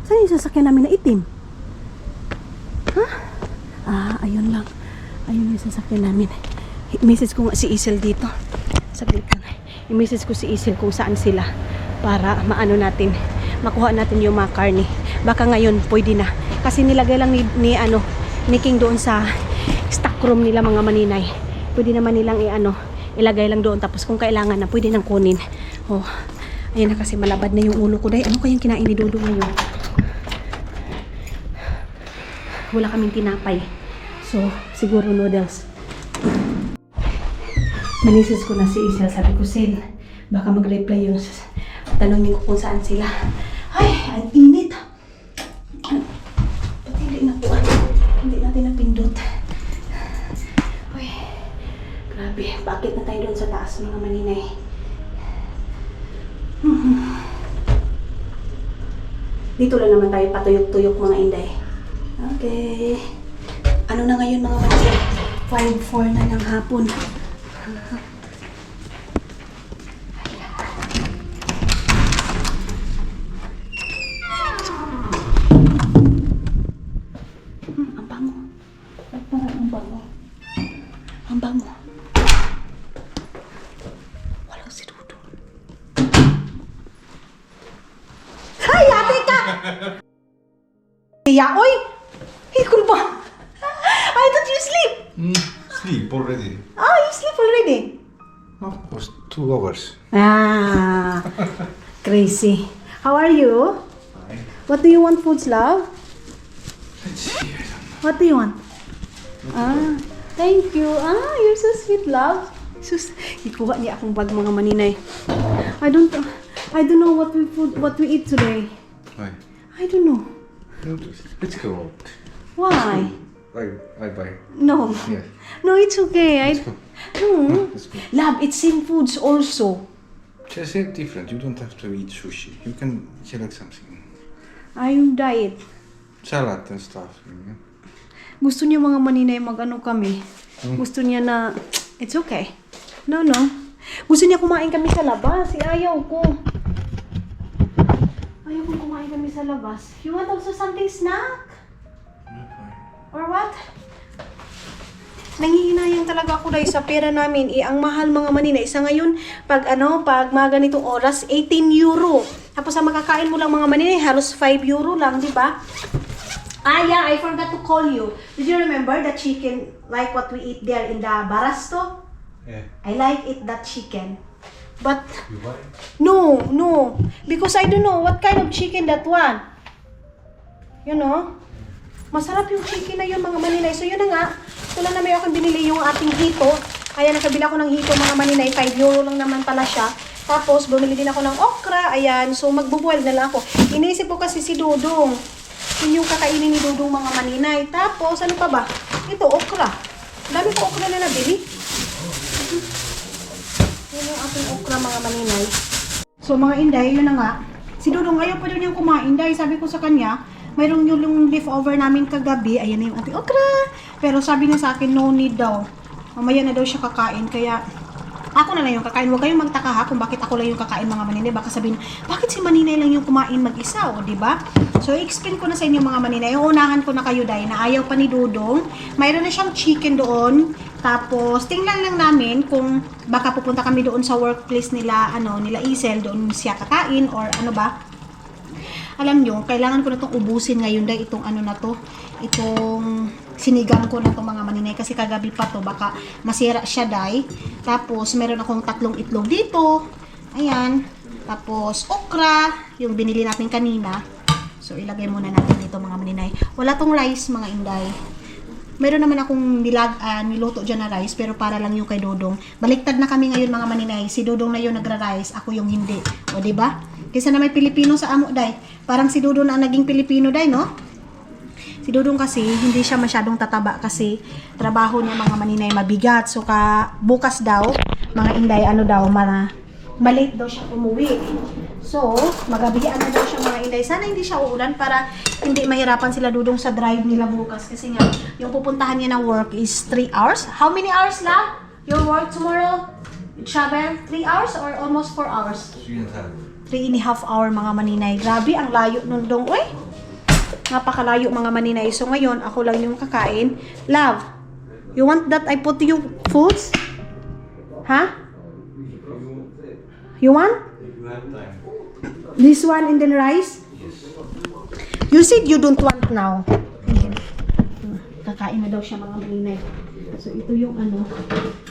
saan yung sasakyan namin na itim? Ayun lang. Ayun yung sasakyan namin. I-message ko nga si Isel dito. Saglit lang. I-message ko si Isel kung saan sila para maano natin, makuha natin yung mga car ni. Baka ngayon pwede na. Kasi nilagay lang ni King doon sa stock room nila mga maninay. Pwede naman nilang ilagay lang doon. Tapos kung kailangan na, pwede nang kunin. Ayan na kasi malabad na yung ulo ko. Day, ano kayang kinain ni Dodo ngayon? Wala kaming tinapay. So, siguro noodles. Manisis ko na si Isel. Sabi ko, Sel, baka mag-reply yun. Tanongin ko kung saan sila. Ay, ang init. Ba't hindi na po? Hindi natin napindot. Uy, grabe. Bakit na tayo doon sa taas mga maninay? Dito lang naman tayo patuyok-tuyok mga inday. Okay. Ano na ngayon mga maninay? 5:04 na ng hapon. Ang bango. Parang ang bango. Ang bango. Walang si Dudu. Hay, ate ka! Kaya, oy! Hikul ba? I thought you sleep.
Sleep already.
You sleep already?
Oh, it was 2 hours.
Crazy. How are you?
Fine.
What do you want foods, love?
Let's see. I don't know.
What do you want? Thank you. You're so sweet, love. Sus, ikuha niya akong bag mga maninay. I don't know what we eat today.
Why?
I don't know.
Let's go out.
Why?
I buy.
No.
Yes.
No, it's okay. No.
Let's go.
Love, it's same foods also.
Just say different. You don't have to eat sushi. You can select something.
I'm diet.
salad and stuff.
Gusto niya mga maninay mag-ano kami. Gusto niya na, it's okay. No. Gusto niya kumain kami sa labas. Ayaw ko. Ayaw ko kumain kami sa labas. You want also something snack? Or what? Nangihinayang talaga ako dahil sa pera namin. Ang mahal mga maninay. Isa ngayon, pag mga ganitong oras, 18 euro. Tapos ang makakain mo lang mga maninay, halos 5 euro lang, di ba? Yeah, I forgot to call you. Did you remember the chicken like what we eat there in the Barasto?
Yeah.
I like it, that chicken. But,
You buy?
no. Because I don't know what kind of chicken that one. You know? Masarap yung chicken na yun, mga maninay. So, yun na nga. Ito lang naman akong binili yung ating hito. Kaya nakabila ko ng hito, mga maninay. 5 euro lang naman pala siya. Tapos, bumili din ako ng okra. Ayan. So, magbuboil na lang ako. Iniisip ko kasi si Dudong. Yun yung kakainin ni Dudong, mga maninay. Tapos, ano pa ba? Ito, okra. Dami ko okra na nabili. Yun yung ating okra, mga maninay. So, mga inday, yun na nga. Si Dudong, ayaw pa daw niyang kumain. Dahil sabi ko sa kanya, mayroong yung leftover namin kagabi. Ayan na yung ating okra. Pero sabi niya sa akin, no need daw. Mamaya na daw siya kakain. Kaya, ako na lang yung kakain. Huwag kayong magtaka ha kung bakit ako lang yung kakain, mga maninay. Baka sabihin, bakit si maninay lang yung kumain mag-isa? O, diba? So, i-explain ko na sa inyo, mga maninay. Unahan ko na kayo dahil na ayaw pa ni Dudong. Mayroon na siyang chicken doon. Tapos, tingnan lang namin kung baka pupunta kami doon sa workplace nila, nila Isel, doon siya kakain or ano ba. Alam nyo, kailangan ko na itong ubusin ngayon dahil itong itong sinigang ko na itong mga maninay kasi kagabi pa to baka masira siya dahil. Tapos meron akong 3 itlog dito. Ayan. Tapos okra, yung binili natin kanina. So ilagay muna natin dito, mga maninay. Wala tong rice, mga inday. Meron naman akong niluto dyan na rice pero para lang yung kay Dudong. Baliktad na kami ngayon, mga maninay. Si Dudong na yung nagra-rice, ako yung hindi. O diba? Kaysa na may Pilipino sa amo, day. Parang si Dudong na ang naging Pilipino, day, no? Si Dudong kasi, hindi siya masyadong tataba kasi trabaho niya, mga maninay, mabigat. So, bukas daw, mga inday, malate daw siya umuwi. So, magabihan na daw siya, mga inday. Sana hindi siya uulan para hindi mahirapan sila Dudong sa drive nila bukas. Kasi nga, yung pupuntahan niya na work is 3 hours. How many hours la? Your work tomorrow? You travel 3 hours or almost 4 hours? 3.5 hour, mga maninay. Grabe, ang layo nun Dong. Uy! Napakalayo, mga maninay. So, ngayon, ako lang yung kakain. Love, you want that I put you foods? Huh? You want?
You have time.
This one and then rice?
Yes.
You said you don't want now. Kakain na daw siya, mga maninay. So, ito yung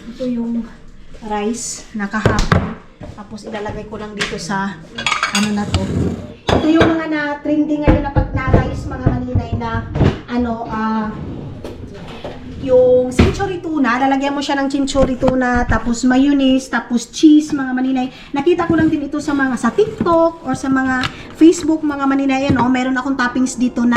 ito yung rice na kahapon. Tapos ilalagay ko lang dito sa na to. Ito yung mga na-trending ngayon na pag na-rice, mga maninay, na yung century tuna, lalagyan mo siya ng century tuna, tapos mayonnaise, tapos cheese, mga maninay. Nakita ko lang din ito sa TikTok or sa mga Facebook, mga maninay. Meron akong toppings dito na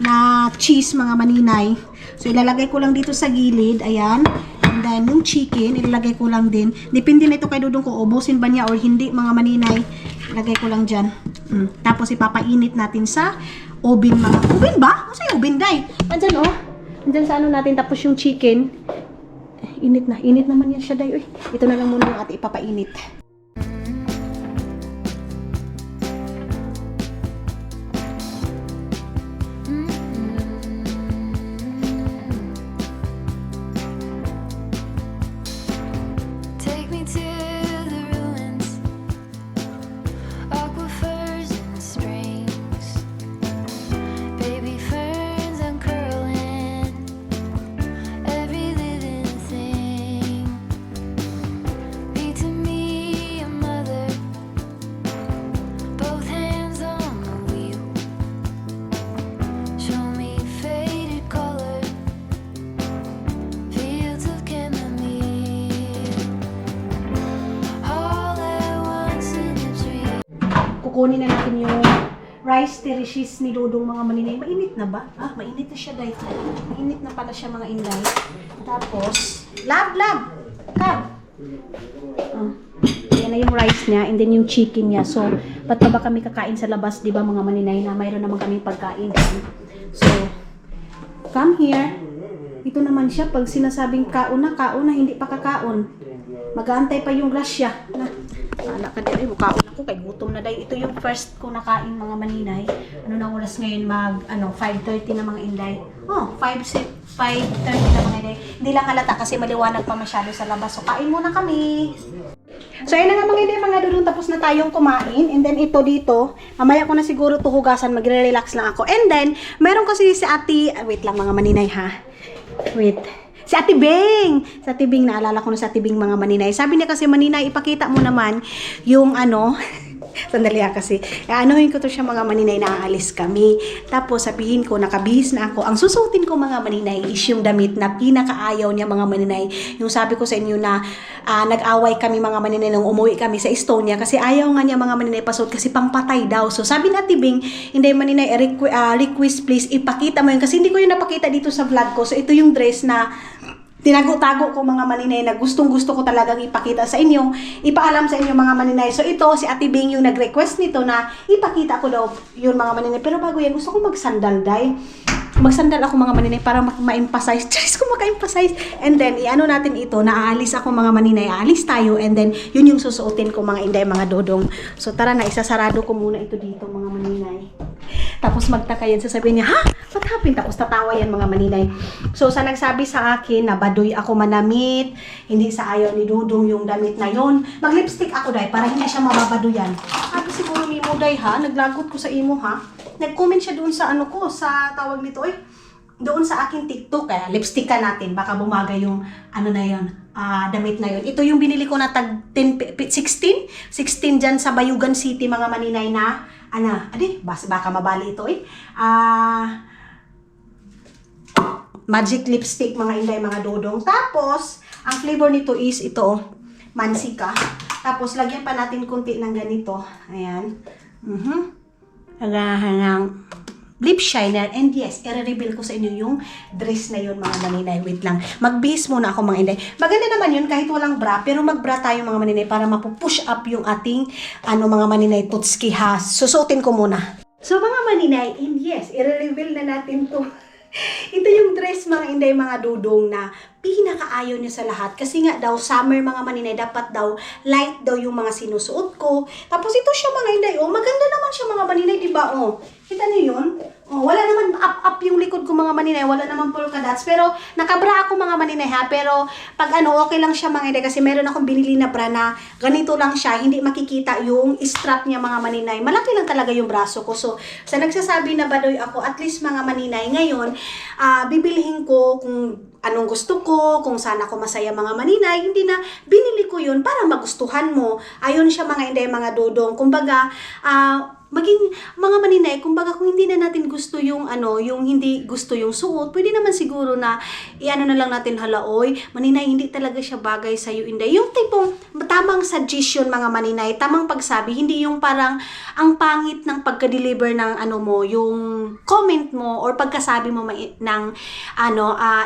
na cheese, mga maninay. So ilalagay ko lang dito sa gilid, ayan. And then yung chicken, ilalagay ko lang din. Depende na ito kay Dudong kung ubusin ba niya or hindi, mga maninay. Ilagay ko lang dyan. Tapos ipapainit natin sa oven, mga. Oven ba? Ano sa'yo oven, day? Andyan, Andyan sa natin. Tapos yung chicken, init na. Init naman yan siya, day. Uy, ito na lang muna yung ating ipapainit.
Take me to the ruins, aquifers and springs, baby ferns uncurling, every living thing. Be to me a mother, both hands on the wheel. Show me faded color, fields of chamomile.
Kukunin na natin yung rice terishis ni Dudong, mga maninay. Mainit na ba? Mainit na siya, day. Mainit na pala siya, mga inday. Tapos, lab! Come! Yan na yung rice niya and then yung chicken niya. So, ba't pa ba kami kakain sa labas, di ba, mga maninay, na mayroon naman kaming pagkain. So, come here. Ito naman siya, pag sinasabing kaon na, hindi pa kakaon. Mag-aantay pa yung grasya. Ala ka din, kaon ako, kay gutom na dahil. Ito yung first ko nakain mga maninay. Ano na oras ngayon, 5:30 na mga inday. 5:30 na mga inday. Hindi lang halata kasi maliwanag pa masyado sa labas. So, kain muna kami. So, ayun na nga mga inday, mga dudong, tapos na tayong kumain. And then, ito dito, mamaya ko na siguro tuhugasan, magre-relax lang ako. And then, meron kasi si ate, wait lang mga maninay ha. Wait. Si Ate Bing! Si Ate Bing, naalala ko na si Ate Bing mga maninay. Sabi niya kasi, maninay, ipakita mo naman yung sandali kasi. Anuhin ko to siya mga maninay na aalis kami. Tapos sabihin ko, nakabihis na ako. Ang susutin ko mga maninay is yung damit na pinakaayaw niya mga maninay. Yung sabi ko sa inyo na nag-away kami mga maninay nung umuwi kami sa Estonia kasi ayaw nga niya mga maninay pasuot kasi pangpatay daw. So sabi na Ate Bing, hindi maninay, request please, ipakita mo yun kasi hindi ko yun napakita dito sa vlog ko. So ito yung dress na tinago-tago ko mga maninay na gustong-gusto ko talagang ipakita sa inyo, ipaalam sa inyo mga maninay. So ito, si Ate Bing yung nag-request nito na ipakita ko daw yun mga maninay. Pero bago yan, gusto ko magsandal dahil magsandal ako mga maninay para ma-emphasize. Charis ko maka-emphasize. And then, i-ano natin ito, naaalis ako mga maninay, aalis tayo. And then, yun yung susuotin ko mga inday, mga dodong. So tara na, isasarado ko muna ito dito mga maninay. Tapos magtaka yan, sasabihin niya, ha? What happened? Tapos tatawa yan mga maninay. So sa nagsabi sa akin na baduy ako manamit, hindi sa ayaw ni Dudong yung damit na yon, mag-lipstick ako dahil para hindi siya mababaduyan. Sabi siguro ni mo dahil ha, naglagot ko sa imo ha. Nag-comment siya doon sa sa tawag nito doon sa aking TikTok, kaya lipstick ka natin, baka bumagay yung na yon, damit na yon. Ito yung binili ko na tag 16 dyan sa Bayugan City mga maninay na baka mabali ito magic lipstick mga inday, mga dodong. Tapos ang flavor nito is ito mansika. Tapos lagyan pa natin kunti ng ganito, ayan, hangang lip shiner. And yes, i-reveal ko sa inyo yung dress na yun mga maninay. Wait lang, magbihis muna ako mga inday. Maganda naman yun kahit walang bra, pero mag-bra tayo mga maninay para mapupush up yung ating mga maninay tutski ha. Susutin ko muna. So mga maninay, and yes, i-reveal na natin to. Ito yung dress mga inday, mga dudong na pinakaayaw niya sa lahat. Kasi nga daw, summer mga maninay, dapat daw light daw yung mga sinusuot ko. Tapos ito siya mga inday, maganda naman siya mga maninay, diba? Kita niyo yun? Wala naman up yung likod ko mga maninay, wala naman polka dots. Pero nakabra ako mga maninay ha. Pero pag okay lang siya mga inday kasi meron akong binili na bra na ganito lang siya, hindi makikita yung strap niya mga maninay. Malaki lang talaga yung braso ko. So sa nagsasabi na badoy ako, at least mga maninay ngayon, bibilihin ko kung anong gusto ko, kung saan ako masaya mga maninay, hindi na binili ko yun para magustuhan mo. Ayun siya mga inday, mga dodong. Kumbaga, maging mga maninay, kumbaga kung hindi na natin gusto yung yung hindi gusto yung suot, pwede naman siguro na na lang natin, halaoy, maninay, hindi talaga siya bagay sa iyo inday. Yung tipong tamang suggestion mga maninay, tamang pagsabi, hindi yung parang ang pangit ng pagka-deliver ng mo, yung comment mo or pagkasabi mo ng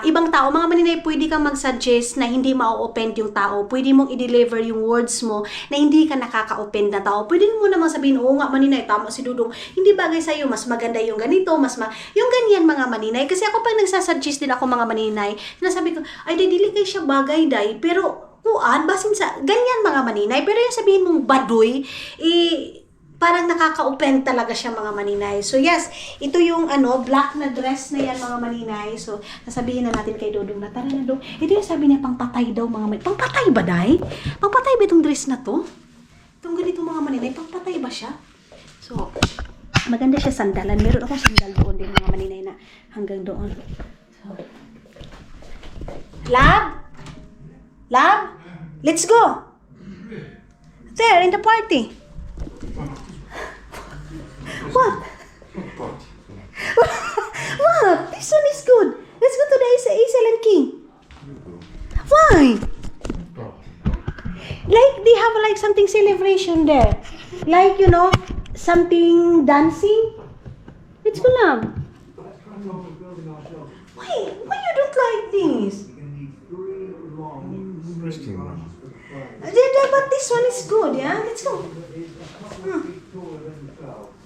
ibang tao. Mga maninay, pwede kang mag-suggest na hindi ma-offend yung tao. Pwede mong i-deliver yung words mo na hindi ka nakaka-offend na tao. Pwede mo namang sabihin, oo nga maninay, tama si Dudong, hindi bagay sa iyo, mas maganda yung ganito, yung ganyan mga maninay. Kasi ako pag nagsasuggest din ako mga maninay, nasabi ko, ay dili kay siya bagay day, pero basin sa ganyan mga maninay. Pero yung sabihin mong baduy, parang nakaka-offend talaga siya mga maninay. So yes, ito yung black na dress na yan mga maninay. So nasabihin na natin kay Dudong na tara na Dudong. Ito yung sabi niya pangpatay daw mga maninay. Pangpatay ba day? Pangpatay ba itong dress na to? Itong ganito mga maninay, pangpatay ba siya? So maganda siya sandalan. Meron akong sandal doon din mga maninay na hanggang doon. So Lab, let's go. There in the party. What? What? This one is good. Let's go to the Island King. Why? Like they have something celebration there. Like something dancing. Let's go Lab. Why you don't like this? But this one is good, yeah? Let's go.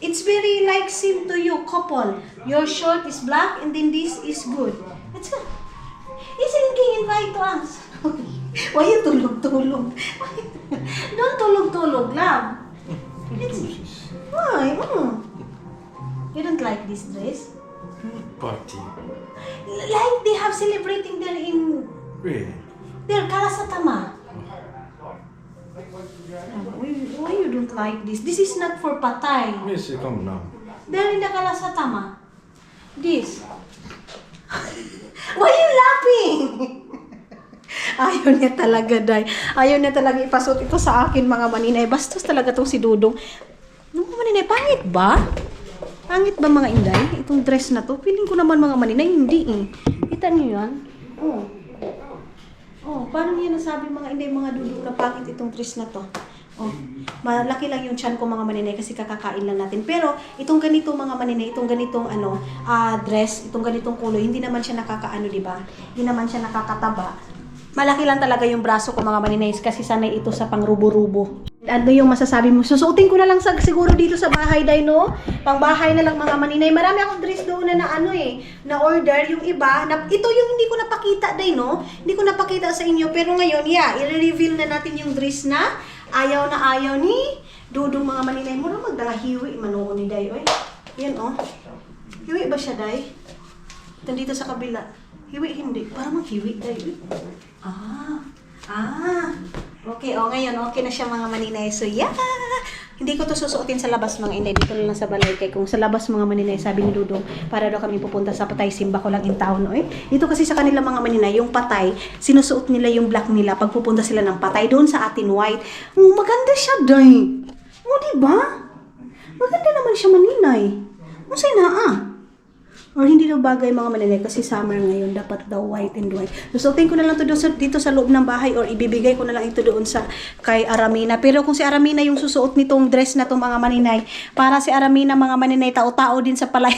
It's very like same to you, couple. Your shirt is black and then this is good. Let's go. Isn't King invite to us? Why you tulog-tulog? Don't tulog-tulog, love. Why? You don't like this dress?
Party.
Like they have celebrating there in
Really?
there, Kalasatama. Why you don't like this? This is not for patay.
Yes, come now.
There in the Kalasatama. This. Why you laughing? Ayaw niya talaga, Day. Ayaw niya talaga ipasot ito sa akin, mga maninay. Bastos talaga itong si Dudong. Ano mga maninay, pangit ba? Pangit ba, mga inday? Itong dress na to? Feeling ko naman, mga maninay, hindi eh. Kita niyo yan? Oh. Oh, paano niya nasabi, mga inday, mga Dudong, na pangit itong dress na to? Oh, malaki lang yung tiyan ko, mga maninay, kasi kakakain lang natin. Pero itong ganito, mga maninay, itong ganitong dress, itong ganitong kulay, hindi naman siya nakakaano, di ba? Hindi naman siya nakakataba. Malaki lang talaga yung braso ko, mga maninay, kasi sanay ito sa pangrubo-rubo. Ano yung masasabi mo? Susuotin ko na lang siguro dito sa bahay, Day, no? Pangbahay na lang, mga maninay. Marami akong dress doon na na order. Yung iba, ito yung hindi ko napakita, Day, no? Hindi ko napakita sa inyo. Pero ngayon, i-reveal na natin yung dress na ayaw ni Dudong, mga maninay. Mura magdala hiwi, manuo ni Day, oy. Yan, oh. Hiwi ba siya, Day? Ito dito sa kabila. Hiwi, hindi. Para maghiwi, Day, oy. Okay, ngayon, okay na siya, mga maninay. So, yeah! Hindi ko to susuotin sa labas, mga inday. Dito lang sa balay. Kaya kung sa labas, mga maninay, sabi ni Dudong, para daw kami pupunta sa patay, simba ko lang in town, oy. Dito kasi sa kanila, mga maninay, yung patay, sinusuot nila yung black nila pag pupunta sila ng patay. Doon sa atin, white. Maganda siya, Day. Diba? Maganda naman siya, maninay. Masay na, Or hindi daw bagay, mga maninay, kasi summer ngayon, dapat daw white and white. Susuotin ko na lang to dito sa loob ng bahay, or ibibigay ko na lang ito doon kay Aramina. Pero kung si Aramina yung susuot nitong dress na to, mga maninay, para si Aramina, mga maninay, tao-tao din sa palay.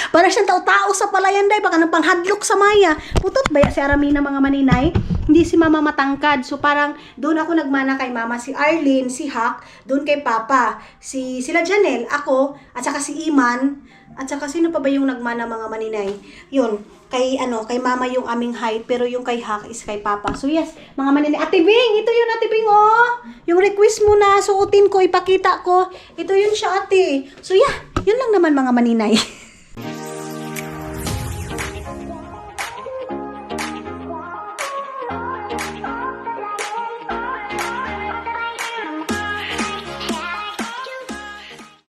Para siyang tao-tao sa palayan, Day. Baka nang panghadlok sa maya. Putot ba si Aramina, mga maninay? Hindi si mama matangkad. So parang doon ako nagmana kay mama. Si Arlene, si Hak, doon kay papa. Sila Janelle, ako, at saka si Iman. At saka sino pa ba yung nagmana, mga maninay? Yun, kay mama yung aming height, pero yung kay Hak is kay papa. So yes, mga maninay, Ate Bing, ito yun, Ate Bing, oh. Yung request mo na suotin ko, ipakita ko. Ito yun siya, ate. So yeah, yun lang naman, mga maninay.